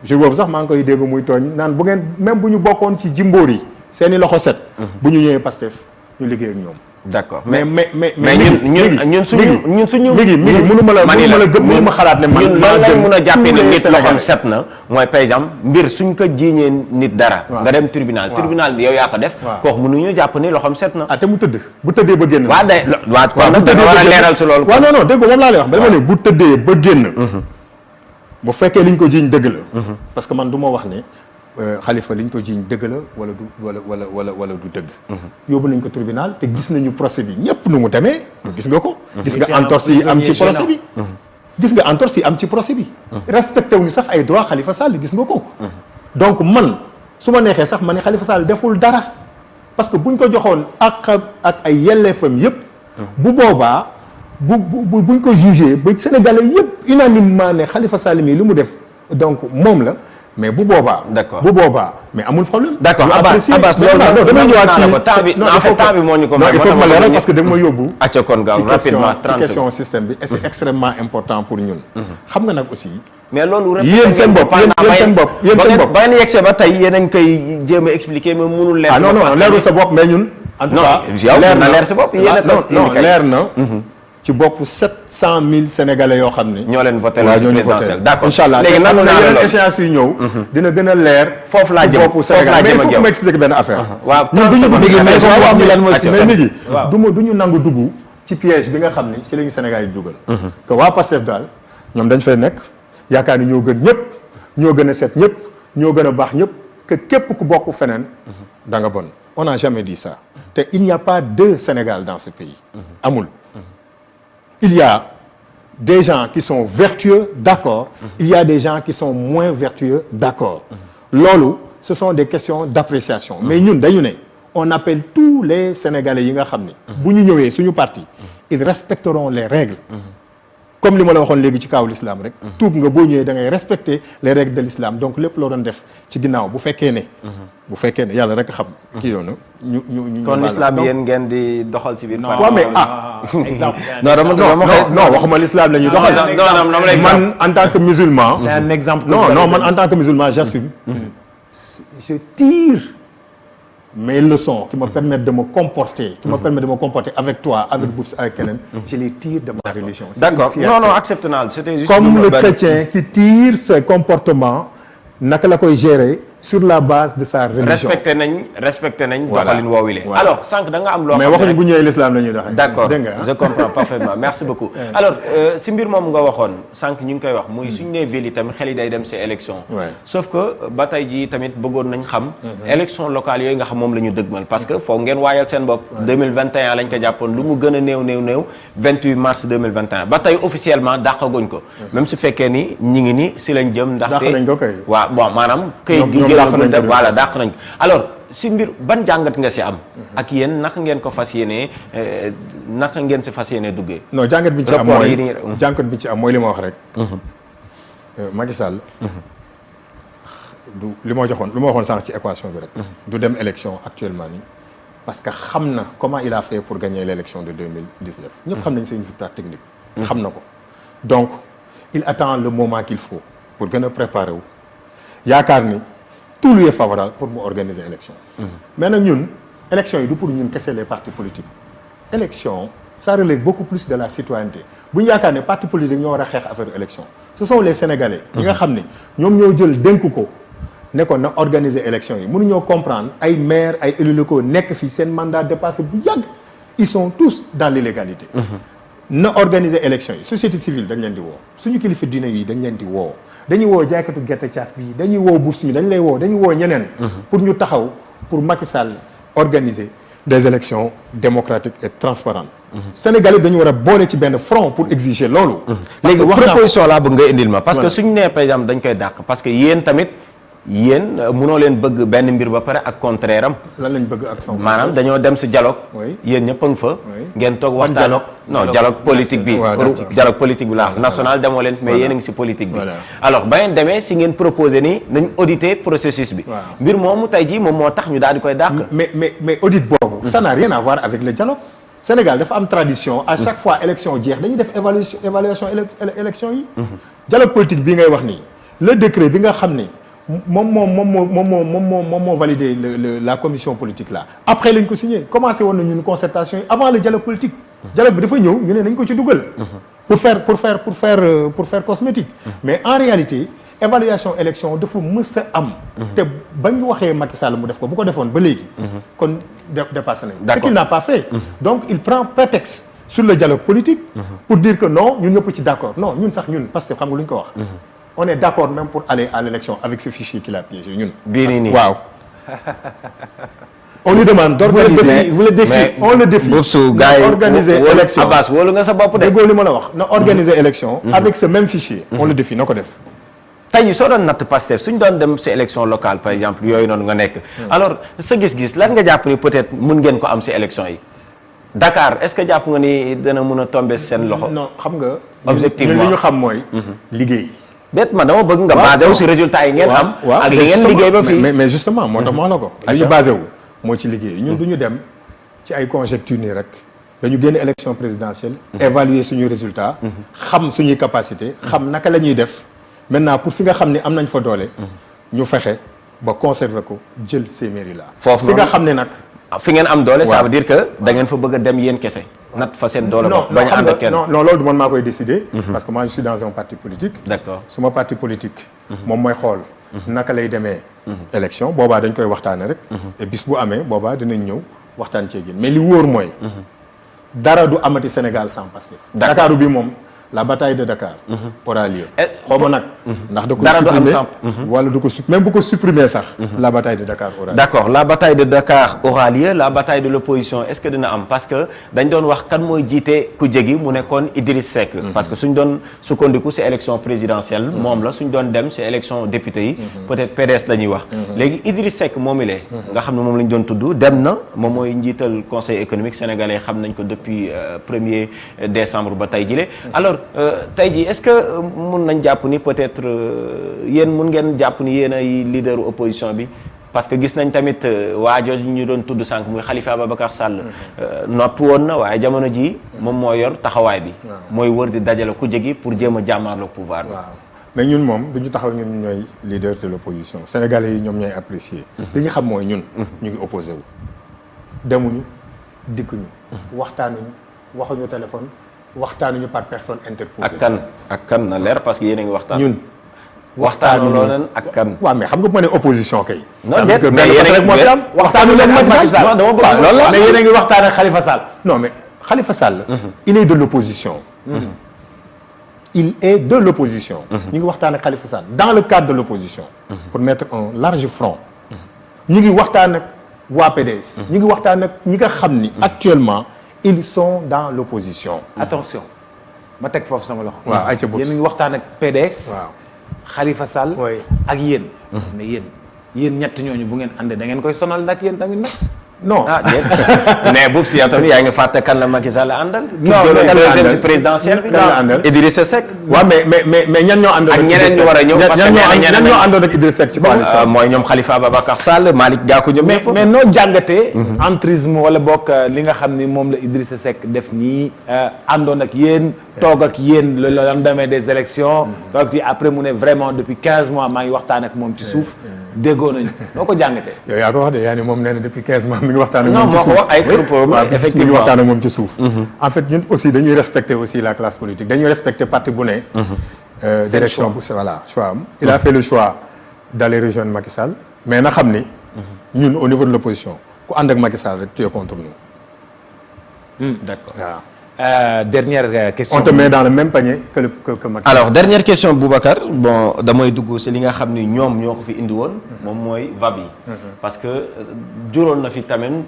jour boobu sax maa ngi koy dégg muy tooñ naan bu ngeen même bu ñu bokkoon ci jimboor yi seeni loxo set. bu ñu ñëwee Pastef ñu liggéey ak ñoom. d'accord mais ñun suñu mënu ma xalaat ne man ñun lan lañ mën a jàppee ne nit loxoom set na mooy par exemple mbir suñ ko jiiñee nit dara. nga dem tribunal yow yaa ko def. kooku mënuñu jàpp ne loxoom set na. te mu tëdd bu tëddee ba génn. kon nag da nga war a leeral ci loolu. waaw non dégg moom laa lay wax ba dama ne bu tëddee ba génn. bu fekkee liñ ko jiiñ dëgg la. parce que man du ma wax ne Khalifa liñ ko jiiñ dëgg la wala du dëgg. yóbbu nañ ko tribunal te gis nañu procès bi ñëpp nu mu demee. gis nga ko. gis nga entorse yi am ci procès bi. gis nga entorse yi am ci procès bi. respecté wuñu sax ay droit Khalifa Sall gis nga ko. donc man su ma neexee sax ma ne Khalifa Sall deful dara parce que buñ ko joxoon ak ay yelleefam yëpp. bu boobaa buñ ko jugé ba Sénégalais yëpp unanimement ne Khalifa Sall mi li mu def donc moom la. mais bu boobaa. d'accord bu boobaa mais amul problème. d'accord Abbas loolu damay ñëwaat ci temps bi en fait temps bi moo ñu ko may. il faut que ma leeral parce que da nga ma yóbbu. acca kon gaaw rapidement 30 ci question système bi et c'est extrêmement important pour ñun. xam nga nag aussi. mais loolu yéen seen bopp ba ngeen yegsee ba tey yéen a ngi koy jéem a expliquer mais mënul leer. non leerul sa bopp mais ñun. en tout cas leer na leer sa bopp non leer na. ci bopp 700 000 sénégalais yoo xam ne. ñoo leen voté la présidentielle d'accord incha allah léegi nag yeneen échéance yu ñëw. dina gën a leer. foofu laa jëm bopp Sénégal mais il faut que ma expliquer benn affaire. waaw ñun du ñu mais du ñu nangu dugg ci piège bi nga xam ni ci la ñu Sénégal yi dugal. que waa Pastef daal ñoom dañ fay nekk yaakaar ni ñoo gën ñëpp ñoo gën a set ñëpp ñoo gën a baax ñëpp que képp ku bokk feneen da nga bon. on n'a jamais dit ça te il n'y a pas deux Sénégal dans ce pays amul. Il y a des gens qui sont vertueux, d'accord. Il y a des gens qui sont moins vertueux, d'accord. Loolu, ce sont des questions d'appréciation. Mais ñun dañu ne on appelle tous les Sénégalais yi nga xam ni. bu ñu ñëwee suñu parti. ils respecteront les règles. comme li ma la waxoon léegi ci kaw l'islam rek. tuub nga boo ñëwee da ngay respecter les règles de l'islam donc lépp loo doon def ci ginnaaw bu fekkee ne yàlla rek xam. kii doon ñu kon l'islam yéen ngeen di doxal ci biir. waaw mais exemple. non waxuma l'islam la ñuy doxal. man en tant que musulman. c'est un exemple. non man en tant que musulman j'assume. je tire mes leçons qui me permettent de me comporter. Avec toi, avec Boubs, avec keneen. je les tire de ma religion. D'accord. Non, acceptable. C'était juste comme le chrétien qui tire ses comportements naka la koy gérer sur la base de sa religion. respecté nañ. doxalin woowile. alors sànq da nga am loo xam ne mais waxuñu bu ñëwee l'islam la ñuy doxee. d'accord je comprends parfaitement merci beaucoup. alors si mbir moom nga waxoon sànq ñu ngi koy wax muy suñu nee ville tamit xel yi day dem ci élection. sauf que ba tey jii tamit bëggoon nañ xam. élection locale yooyu nga xam moom la ñu dëgmal parce que foog ngeen waayal seen bopp. 2021 lañ ko jàppoon lu mu gën a néew 28 mars 2021 ba tey officiellement dàqaguñ ko. même su fekkee ni ñi ngi ni si lañ jëm. ndaxte dàq nañ ko kay. waaw bon maanaam. voilà dàq nañ ko alors si mbir ban jàngat nga si am. ak yéen naka ngeen ko fas yéenee duggee. non jàngat bi ci am mooy li ma wax rek. Macky Sall. du li ma waxoon sànq ci équation bi rek. du dem élection actuellement nii parce que xam na comment il a fait pour gagner l'élection de 2019. ñëpp xam nañ c'est une victoire technique. xam na ko donc il attend le moment qu'il faut pour gën a préparer wu. yaakaar ni tout lui est favorable pour mu organiser élection. mais nag ñun élection yi du pour ñun kese les partis politiques. élection ça relève beaucoup plus de la citoyenneté bu ñu yaakaar ne partis politiques ñoo war a xeex affaire élection ce sont les sénégalais. yi nga xam ne ñoom ñoo jël dénk ko ne ko na organiser élection yi mënuñoo comprendre ay maires ay élus locaux nekk fii seen mandat dépassé bu yàgg ils sont tous dans l'illégalité. na organiser élection yi société civile dañ leen di woo suñu kilifa diine yi dañ leen di woo dañuy woo jaaykatu gerte caaf bi dañuy woo Boubs mi dañuy woo ñeneen pour ñu taxaw pour Macky Sall organiser des élections démocratiques et transparentes. Sénégalais dañu war a boole ci benn front pour exiger loolu. léegi proposition laa bëgg nga indil ma parce que suñu nee par exemple dañ koy dàq parce que yéen tamit mënoo leen bëgg benn mbir ba pare ak contraire am. lan lañ bëgg ak maanaam dañoo dem si dialogue. yéen ñëpp a ngi fa. ngeen toog waxtaan dialogue politique bi. dialogue politique bi la national demoo leen mais yéen a ngi si politique bi. alors ba ngeen demee si ngeen proposé ni nañ auditer processus bi. mbir moomu tey jii moom moo tax ñu daal di koy dàq. mais audit boobu. ça n'a rien à voir avec le dialogue. Sénégal dafa am tradition à chaque fois élection jeex dañuy def évaluation élection yi. dialogue politique bii ngay wax nii le décret bi nga xam ni. moom moo validé la commission politique là après lañ ko signé commencé woon nañu concertation yi avant le dialogue politique. dialogue bi dafa ñëw ñu ne nañ ko ci dugal. pour faire cosmétique. mais en réalité évaluation élection dafa mës a am. te bañ waxee Macky Sall mu def ko bu ko defoon ba léegi. kon dépassé nañ. ce qu'il n'a pas fait. donc il prend prétexte sur le dialogue politique. pour dire que non ñun ñëpp ci d'accord non ñun sax ñun parce que xam nga lu ñu ko wax. on est d'accord même pour aller à l'élection avec ce fichier qu'il a piégé ñun. bii nii waaw. on lui demande d'organiser vous le défiez on le défie. Boubsou gars yi organiser élection Abbas wóolu nga sa bopp de. déggoo li ma la wax na organiser élection. avec ce même fichier. on le défie na ko def. tey jii soo doon natt Pastef suñ doon dem si élection locale par exemple yooyu noonu nga nekk. alors sa gis-gis lan nga jàpp ni peut-être mun ngeen ko am si élection yi. Dakar est-ce que jàpp nga ni dana mun a tomber seen loxo. non xam nga. objectivement ñun li ñu xam mooy. liggéey. déet ma dama bëgg nga basé wu si résultats yi ngeen am. ak li ngeen liggéey ba fii. mais justement moo tax ma wax la ko. li ñu basé wu moo ci liggéey ñun du ñu dem ci ay conjectures nii rek dañu génn élection présidentielle. évaluer suñu résultat. xam suñuy capacité xam naka la ñuy def. maintenant pour fi nga xam ne am nañ fa doole. ñu fexe ba conserver ko jël ces mairies là. foofu fi nga xam ne nag. fi ngeen am doole. ça veut dire que da ngeen fa bëgg a dem yéen kese. nat fa seen doole. bañ a ànd ak kenn non loolu du man maa koy décider. parce que moi je suis dans un parti politique. d'accord suma parti politique. moom mooy xool. naka lay demee. élection boobaa dañ koy waxtaane rek. et bis bu amee boobaa dinañ ñëw waxtaan cee génn mais li wóor mooy. dara du amati Sénégal sans Pastef. Dakar bi moom. la bataille de Dakar. aura lieu. xaw ma nag. ndax da ko supprimer wala du ko même bu ko supprimer sax. la bataille de Dakar aura lieu. d'accord la bataille de Dakar aura lieu la bataille de l'opposition est-ce que dina am parce que dañ doon wax kan mooy jiite ku jegi mu nekkoon Idriss Seck. parce que suñ doon sukkandiku ci élection présidentielle. moom la suñ doon dem ci élection député yi. peut-être PDS la ñuy wax. léegi Idriss Seck moomu la. nga xam ne moom la ñu doon tudd dem na moom mooy njiital conseil économique sénégalais xam nañ ko depuis 1er décembre ba tey jile alors. tey jii est-ce que mun nañ jàpp ni peut-être yéen mun ngeen jàpp ni yéen ay leaderu opposition bi parce que gis nañ tamit waajoo ñu doon tudd sànq muy Khalifa Ababacar Sall noppi woon na waaye jamono ji moom moo yor taxawaay bi mooy wër di dajale ku jegi pour jéem a jàmmaarloo pouvoir bi. waaw mais ñun moom du ñu taxaw ñun ñooy leader de l'opposition sénégalais yi ñoom ñooy apprécier. li ñu xam mooy ñun. ñu ngi opposé wu. demuñu dikkuñu. waxtaanuñu waxuñu téléphone. waxtaanuñu par personne interposée. ak kan na leer parce que yéen a ngi waxtaan. ñun waxtaanu leen ak kan. waaw mais xam nga bu ma nee opposition kay. non déet mais yéen a ngi waxtaanu leen Macky Sall non dama bëgg loolu la mais yéen a ngi waxtaan ak Khalifa Sall. non mais Khalifa Sall. il est de l'opposition. il est de l'opposition. ñu ngi waxtaan ak Khalifa Sall dans le cadre de l'opposition. pour mettre un large front. ñu ngi waxtaan ak waa PDS. ñu ngi waxtaan ak ñi nga xam ni. actuellement. ils sont dans l'opposition. attention ma teg foofu sama loxo. waaw ayca boobu yéen a ngi waxtaan ak PDS. waaw Khalifa Sall. oui ak yéen. mais yéen ñett ñooñu bu ngeen àndee da ngeen koy sonal nag yéen tamit nag. non ah déet mais boobu si yow tamit yaa ngi fàtte kan la Macky Sall àndal. non mais kan la àndal présidentielle bi. kan la àndal Idrissa Seck. waaw mais ñan ñoo àndoon ak ñeneen ñu war a ñëw parce que ñan ñoo àndoon ak Idrissa Seck ci coalition. mooy ñoom Khalifa Ababacar Sall Malick Gakou ñoom ñëpp. mais noo jàngatee. entrisme wala bokk li nga xam ni moom la Idrissa Seck def nii àndoon ak yéen. toog ak yéen le lendemain des élections. donc puis après mu ne vraiment depuis 15 mois maa ngi waxtaan ak moom ci suuf. déggoo nañu noo ko jàngatee. yow yaa ko wax de yaa ni moom nee na depuis 15 mois mi ngi waxtaan ak moom non ci moo suuf. ko ay propos mi ngi waxtaan ak moom ci suuf. en fait ñun aussi dañuy respecter aussi la classe politique dañuy respecter parti bu ne. direction bu voilà choix am. il a fait le choix d'aller rejoindre Macky Sall mais na xam ni. ñun au niveau de l'opposition ku ànd ak Macky Sall rek tu es contre nous. d'accord waaw. Dernière question. On te met dans le même panier que Macky. alors dernière question Boubacar bon damay dugg ci li nga xam ni ñoom ñoo ko fi indi woon. moom mooy VAB yi. parce que juróon na fi tamit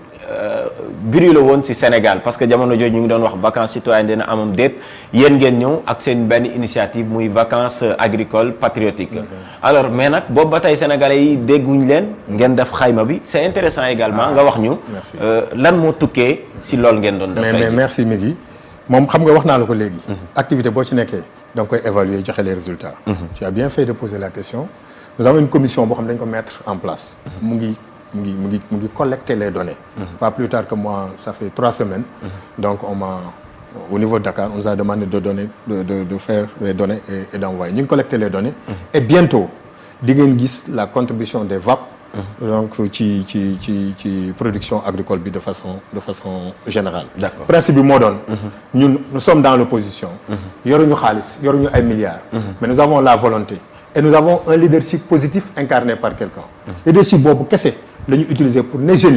biri la woon ci Sénégal parce que jamono jooju ñu ngi doon wax vacances citoyennes dina amam déet yéen ngeen ñëw ak seen benn initiative muy vacances agricoles patriotiques. alors mais nag boobu ba tey sénégalais yi dégguñ leen. ngeen def xayma bi c'est intéressant également nga wax ñu. merci lan moo tukkee ci loolu ngeen doon def. mais merci Migui. moom xam nga wax naa la ko léegi. activité boo ci nekkee da nga koy évaluer joxe les résultats. tu as bien fait de poser la question. nous avons une commission boo xam ne dañ ko mettre en place. mu ngi collecter les données. pas plus tard que moi ça fait 3 semaines. donc au niveau de Dakar on nous a demandé de donner de faire les données et d'envoyer ñu ngi collecter les données. et bientôt di ngeen gis la contribution des VAP. donc ci production agricole bi de façon générale. D'accord. principe bi moo doon. ñun nous sommes dans l'opposition. yoruñu xaalis yoruñu ay milliards. mais nous avons la volonté. et nous avons un leadership positif incarné par quelqu'un. leadership boobu kese la ñu utiliser pour ne jeunes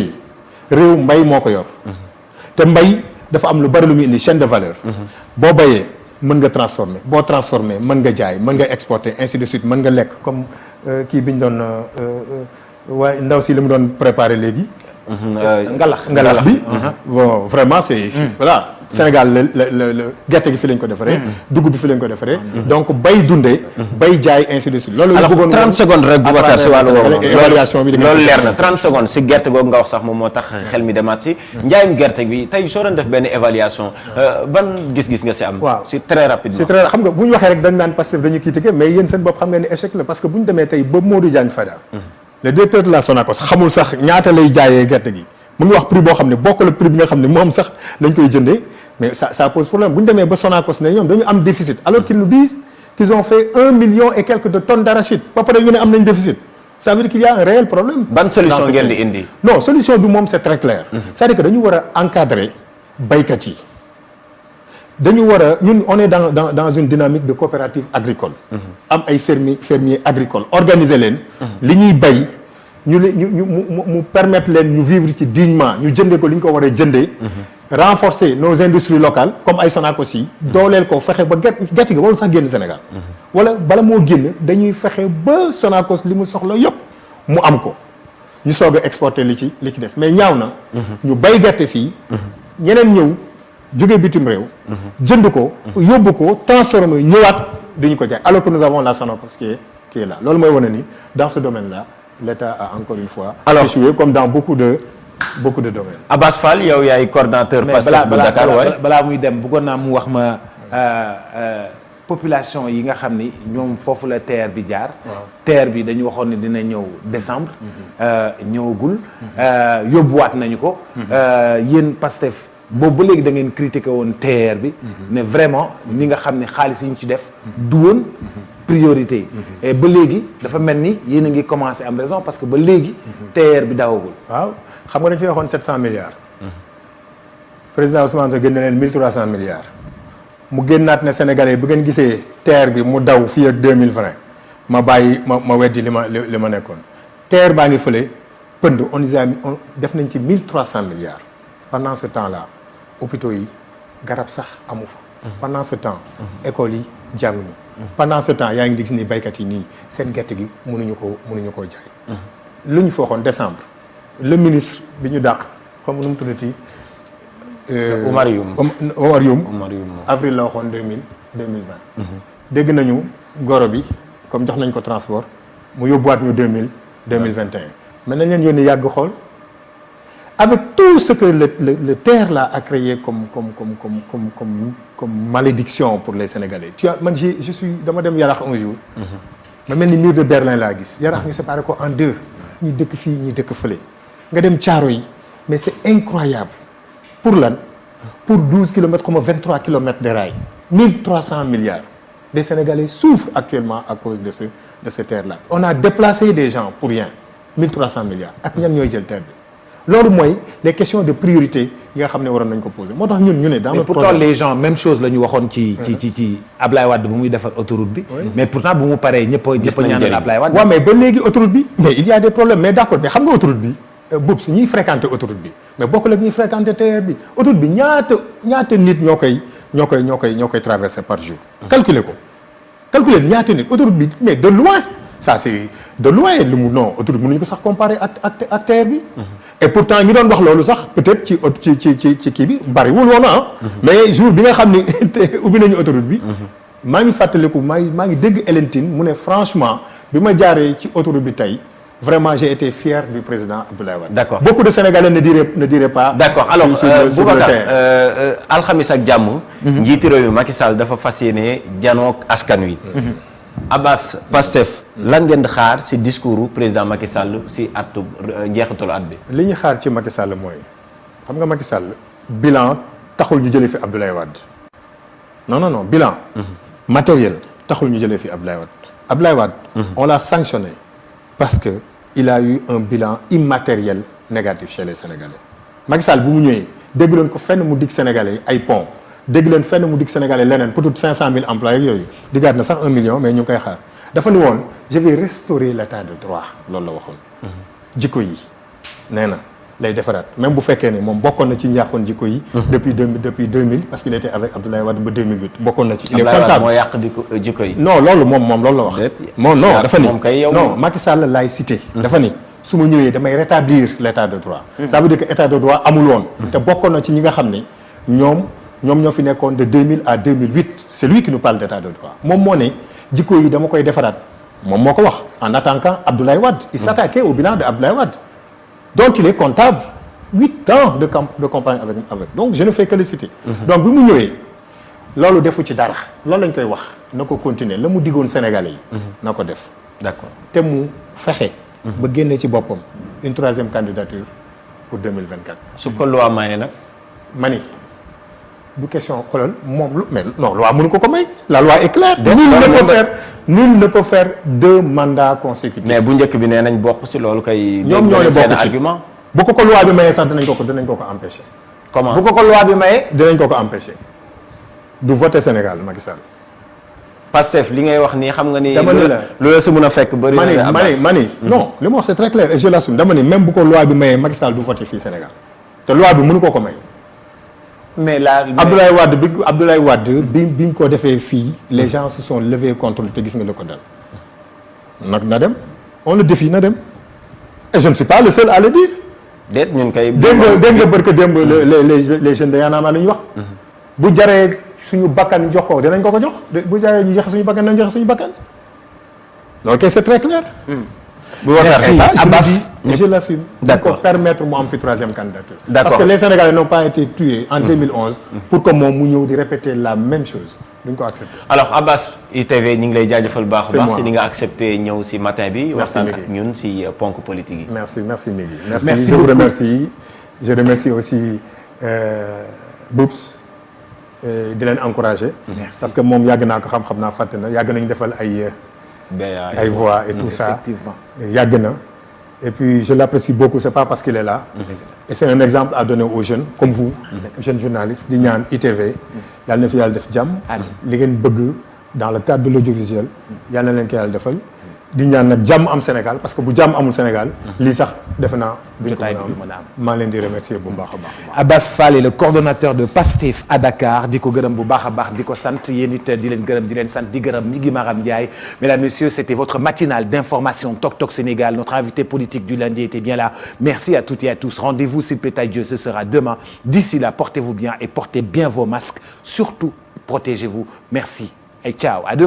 yi mbay moo ko yor. te mbay dafa am lu bari lu muy indi chaîne de valeur. boo bayee mën nga transformer boo transformer mën nga jaay mën nga exporter ainsi de suite mën nga lekk comme kii bi ñu doon waaye ndaw si li mu doon préparer léegi. ngalax bi. bon vraiment c'est voilà. Sénégal la gerte gi fi lañ ko defaree. dugub bi fi lañ ko defaree. donc bay dundee. bay jaay ainsi de suite. loolu la bëggoon 30 secondes rek Boubacar si wàllu woowu. évaluation bi loolu leer na 30 secondes si gerte googu nga wax sax moom moo tax xel mi demaat si. njaayum gerte bi tey soo doon def benn évaluation ban gis-gis nga si am. waaw si très rapidement. c'est très xam nga bu ñu waxee rek dañ naan Pastef dañu critiquer mais yéen seen bopp xam nga ne échec la parce que bu ñu demee tey ba Modou Diagne Fada. le directeur de la Sonacos xamul sax ñaata lay jaayee gerte gi mu ngi wax prix boo xam ne bokkul ak prix bi nga xam ne moom sax lañ koy jëndee mais ça pose problème bu ñu demee ba Sonacos ne ñoom dañu am déficit alors qu'ils nous disent qu'ils ont fait 1 million et quelques de tonnes d'arachide ba pare ñu ne am nañ déficit ça veut dire qu'il y a un réel problème. ban solution ngeen di indi. non solution bi moom c'est très clair. c'est-à-dire que dañu war a encadrer baykat yi dañu war a ñun on est dans une dynamique de coopérative agricole. am ay fermiers agricoles organiser leen. li ñuy bay ñu mu permettre leen ñu vivre ci dignement ñu jëndee ko li ñu ko war a jëndee. renforcer nos industries locales comme ay Sonacos yi dooleel ko fexe ba gerte gi warul sax génn Sénégal. wala bala moo génn dañuy fexe ba Sonacos li mu soxla yëpp mu am ko ñu soog a exporter li ci des mais ñaaw na. ñu bay gerte fii. ñeneen ñëw jóge bitim réew. jënd ko yóbbu ko transformer ñëwaat duñu ko jaay alors que nous avons la Sonacos qui est là loolu mooy wane ni dans ce domaine-là l'État a encore une fois échoué comme dans beaucoup de domaines. Abass Fall yow yaay coordinateur Pastef bu Dakar waaye balaa muy dem bëggoon naa mu wax ma population yi nga xam ni ñoom foofu la TER bi jaar. TER bi dañu waxoon ne dina ñëw décembre. ñëwagul. yóbbuwaat nañu ko. yéen Pastef boobu ba léegi da ngeen critiqué woon TER bi. ne vraiment ni nga xam ne xaalis yi ñu ci def. du woon priorité yi. et ba léegi dafa mel ni yéen a ngi commencé am raison parce que ba léegi. TER bi dawagul. waaw xam nga dañu fi waxoon 700 milliards. président Ousmane Sonko génn na leen 1300 milliards. mu génnaat ne Sénégalais bu ngeen gisee TER bi mu daw fii ak 2020 ma bàyyi ma weddi li ma nekkoon. TER baa ngi fële pënd on def nañ ci 1300 milliards. pendant ce temps-là hôpitaux yi garab sax amu fa. pendant ce temps écoles yi jànguñu. pendant ce temps yaa ngi gis ni baykat yi nii seen gerte gi mënuñu koo jaay. lu ñu fa waxoon décembre le ministre bi ñu dàq xam nu mu tuddati. Oumar Youm avril la waxoon 2020. dégg nañu goro bi comme jox nañ ko transport mu yóbbuwaat ñu 2021 mais nañ leen yónni yàgg xool avec tout ce que le TER là a créé comme malédiction pour les Sénégalais je suis dama dem Yarax un jour. ma mel ni mur de Berlin laa gis Yarax ñu séparé ko en deux ñi dëkk fii ñi dëkk fële nga dem Thiaroye mais c'est incroyable. pour lan pour 12 kilomètres comme 23 kilomètres de rail 1300 milliards les Sénégalais souffrent actuellement à cause de ce TER-là on a déplacé des gens pour rien 1300 milliards ak ñan ñooy jël TER bi loolu mooy les questions de priorité yi nga xam ne waroon nañ ko poser moo tax ñun ñu ne dans notre pourtant les gens même chose la ñu waxoon ci Ablaye Wade bu muy defar autoroute bi mais pourtant bu mu paree ñëpp a ñaanal Ablaye Wade waaw mais ba léegi autoroute bi mais il y a des problèmes mais d'accord mais xam nga autoroute bi boobu su ñuy fréquenter autoroute bi mais bokkul ak ñuy fréquenter TER bi autoroute bi ñaata nit ñoo koy traverser par jour. calculer ñaata nit autoroute bi mais de loin ça c'est de loin lu mu non autoroute mënuñu ko sax comparer ak TER bi. et pourtant ñu doon wax loolu sax peut-être ci kii bi bariwul woon mais jour bi nga xam ni ubbi nañu autoroute bi. maa ngi fàttaliku maa ngi dégg Hélène Tine mu ne franchement bi ma jaaree ci autoroute bi tey. Vraiment, j'ai été fier du président Abdoulaye Wade. D'accord. Beaucoup de Sénégalais ne diraient pas. D'accord. Alors, Boubacar, alxamis ak jàmm. njiiti réew mi Macky Sall dafa fas yéene janook askan wi. Abass Pastef lan ngeen di xaar ci discours président Macky Sall ci atu njeexitalu at bi. li ñu xaar ci Macky Sall mooy xam nga Macky Sall bilan taxul ñu jëlee fi Abdoulaye Wade. non bilan. matériel taxul ñu jëlee fi Abdoulaye Wade. Abdoulaye Wade. On l'a sanctionné. parce que il a eu un bilan immatériel négatif chez les Sénégalais Macky Sall bu mu ñëwee dégg leen ko fenn mu dig Sénégalais ay pont dégg leen fenn mu dig Sénégalais leneen pour tout 500 000 employés yooyu diggaat na sax 1 million mais ñu ngi koy xaar dafa ni woon je vais restaurer l'état de droit loolu la waxoon. jikko yi nee na lay defaraat même bu fekkee ne moom bokkoon na ci ñàkkoon jikko yi. depuis 2000 parce qu'il était avec Abdoulaye Wade ba 2008 bokkoon na ci. il est comptable moo yàq jikko yi. non loolu moom loolu la wax. non dafa ni moom kay yow non Macky Sall laay cité. dafa ni su ma ñëwee damay rétablir l'état de droit. ça veut dire que état de droit amul woon. te bokkoon na ci ñi nga xam ne ñoom ñoo fi nekkoon de 2000 à 2008 c'est lui qui nous parle d'état de droit moom moo ne jikko yi dama koy defaraat moom moo ko wax en attaquant Abdoulaye Wade. il s'attaquait au bilan de Abdoulaye Wade dont il est comptable 8 ans de campagne avec donc je ne fais que le citer. donc bi mu ñëwee loolu defu ci dara loolu lañ koy wax na ko continuer la mu diggoon Sénégalais yi. na ko def. d'accord te mu fexe. ba génne ci boppam une 3e candidature pour 2024. su ko loi maye nag. mani du question xoolal moom mais non loi mënu ko may. la loi est claire. nul ne peut faire 2 mandats consécutifs. mais bu njëkk bi nee nañ bokk ci loolu kay. ñoom ñoo ne seen bokk ci argument. bu ko loi bi mayee sax dinañ ko empêcher. comment bu ko loi bi mayee. dinañ ko empêcher du voter Sénégal Macky Sall. Pastef li ngay wax nii xam nga ni. dama ne la lu la si mën a fekk bëri na. mani non li ma wax c'est très clair et je l'assume dama ni même bu ko loi bi mayee Macky Sall du voter fii Sénégal te loi bi mënu ko may. mais là Abdoulaye Wade bi ñu ko defee fii les gens se sont levés contre te gis nga la ko dal nag na dem on le défie na dem et je ne suis pas le seul à le dire. déet ñun kay. dégg nga barke démb les jeunes de Y'en a marre lu ñu wax. bu jaree suñu bakkan jox ko dinañ ko jox bu jaree ñu joxe suñu bakkan nañ joxe suñu bakkan loolu kay c'est très clair. bu waxee ça Abbas je l'assume. d'accord pour permettre mu am fi 3e candidature. d'accord parce que les Sénégalais n'ont pas été tués en 2011. pour que moom mu ñëw di répéter la même chose duñ ko accepter. alors Abbas ITV ñu ngi lay jaajëfal baax a baax moi. si ni nga accepté ñëw si matin bi. Merci, waxtaan Migui. ak ñun si ponk politique yi. merci Migui. Merci je vous beaucoup. remercie. Je remercie aussi Boubs di leen encourager. parce que moom yàgg naa ko xam naa fàtte na yàgg nañu defal ay voix et tout ça. Effectivement. yàgg na et puis je l'apprécie beaucoup c'est pas parce qu'il est là. et c'est un exemple à donner aux jeunes comme vous. jeunes journalistes di ñaan ITV. yàlla na fi yàlla def jàmm. li ngeen bëgg dans le cadre de l'audiovisuel. yàlla na leen ko yàlla defal. di ñaan nag jàmm am Sénégal parce que bu jàmm amul Sénégal. lii sax defe naa duñ ko mën a am maa leen di remercier bu baax a baax. Abbas Fall est le coordonnateur de Pastef à Dakar di ko gërëm bu baax a baax di ko sant yéen it di leen gërëm di leen sant di gërëm Migui Maram Ndiaye. Mesdames, Messieurs, c'était votre matinale d'information Tok Tok Sénégal. Notre invité politique du lundi était bien là. Merci à toutes et à tous. Rendez-vous s'il plaît à Dieu, ce sera demain. D'ici là, portez-vous bien et portez bien vos masques. Surtout, protégez-vous. Merci et ciao. À demain.